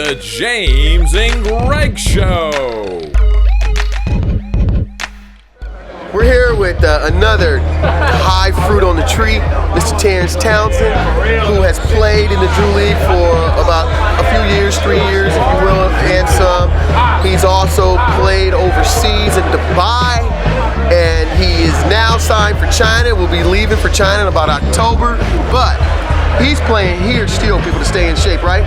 The James and Greg Show. We're here with another high fruit on the tree, Mr. Terrence Townsend, who has played in the Drew League for about a few years, 3 years, if you will, and some. He's also played overseas in Dubai, and he is now signed for China. Will be leaving for China in about October, but he's playing here still, people, to stay in shape, right?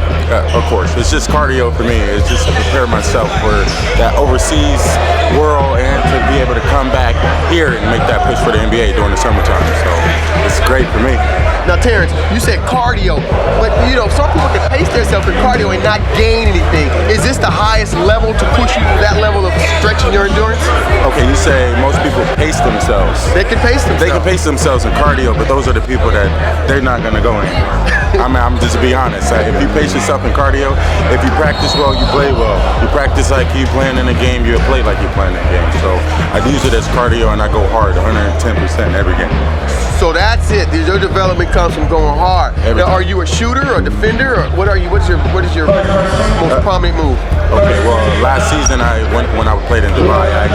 Of course. It's just cardio for me. It's just to prepare myself for that overseas world and to be able to come back here and make that push for the NBA during the summertime. So it's great for me. Now, Terrence, you said cardio, but you know, some people can pace themselves in cardio and not gain anything. Is this the highest level to push you to that level of stretching your endurance? Okay, you say most people pace themselves. They can pace themselves. They can pace themselves in cardio, but those are the people that they're not going to go anywhere. I mean, I'm just to be honest. If you pace yourself in cardio, if you practice well, you play well. You practice like you playing in a game, you play like you're playing in a game. So I use it as cardio, and I go hard, 110% every game. So that's it. Your development comes from going hard. Now, are you a shooter or a defender, or what are you? What is your most prominent move? Okay, well, last season when I played in Dubai, I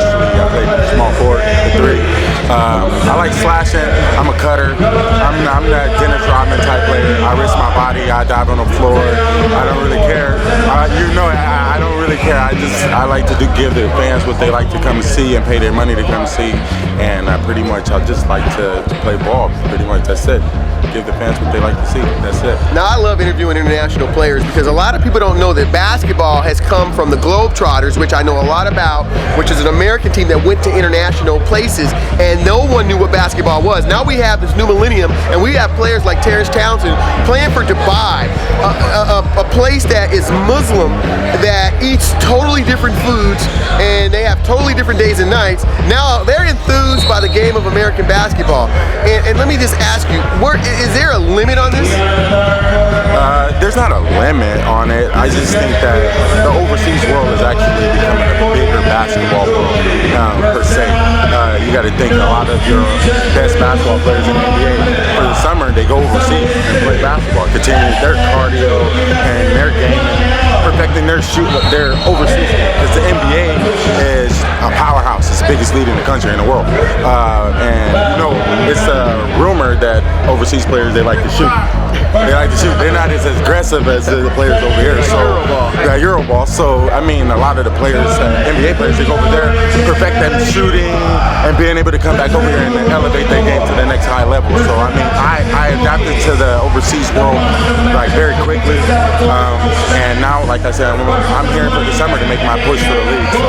played small forward, the three. I like slashing. I'm a cutter. I'm that Dennis Rodman type player. I risk my body. I dive on the floor. I don't really care. I don't really care. I like to give the fans what they like to come see and pay their money to come see. And I just like to play ball. Pretty much, that's it. Give the fans what they like to see. That's it. Now, I love interviewing international players because a lot of people don't know that basketball has come from the Globetrotters, which I know a lot about, which is an American team that went to international places, and no one knew what basketball was. Now we have this new millennium, and we have players like Terrence Townsend playing for Dubai, a place that is Muslim, that eats totally different foods, and they have totally different days and nights. Now they're enthused by the game of American basketball. And let me just ask you, is there a limit on this? There's not a limit on it. I just think that the overseas world is actually becoming a bigger basketball world per se. You got to think a lot of your best basketball players in the NBA for the summer, they go overseas and play basketball, continuing their cardio and their game, perfecting their overseas game. Because the NBA is a powerhouse. It's the biggest league in the country, in the world. And you know, it's a rumor that overseas players, they like to shoot. They're not as aggressive as the players over here. So Euroball. So I mean, a lot of the players, NBA players, they go over there, perfect that shooting, and being able to come back over here and elevate their game to the next high level. So I mean, I adapted to the overseas world like very quickly, and now, like I said, I'm here for the summer to make my push for the league. So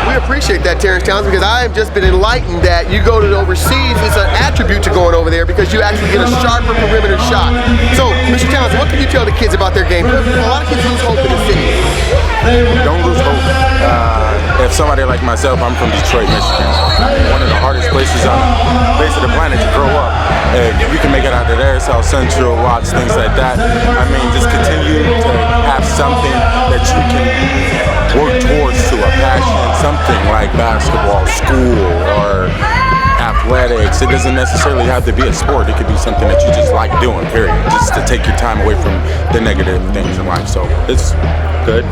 we appreciate that, Terrence Townsend, because I have just been enlightened that you go to the overseas. It's an attribute to going over there because you actually get a sharper perimeter shot. So, Mr. Townsend, what can you tell the kids about their game? A lot of kids lose hope in the city. Don't lose hope. If somebody like myself, I'm from Detroit, Michigan, one of the hardest places on the face of the planet to grow up. If you can make it out of there, South Central, Watts, things like that, I mean, just continue to have something that you can work towards, to a passion, something like basketball, school, or athletics. It doesn't necessarily have to be a sport. It could be something that you just like doing, period. Just to take your time away from the negative things in life. So it's good.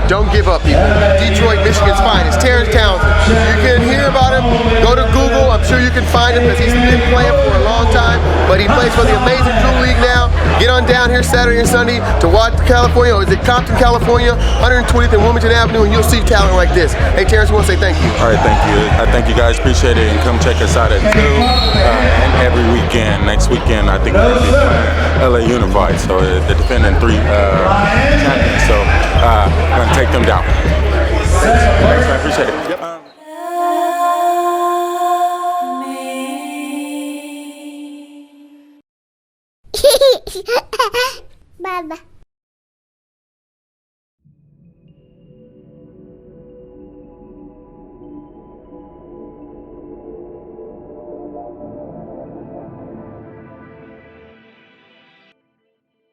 Don't give up, people. Detroit, Michigan's finest, Terrence Townsend. You can hear about him. Go to Google. I'm sure you can find him because he's been playing for a long time. But he plays for the amazing Drew League now. Get on down here Saturday and Sunday to Watts, California. Or is it Compton, California? 120th and Wilmington Avenue, and you'll see talent like this. Hey, Terrence, we want to say thank you. All right, thank you. I thank you guys. Appreciate it. And come check us out at 2 and every weekend. Next weekend, I think we're going to be playing LA Unified. So the defending 3 champions. So I'm going to take them down. Thanks, man.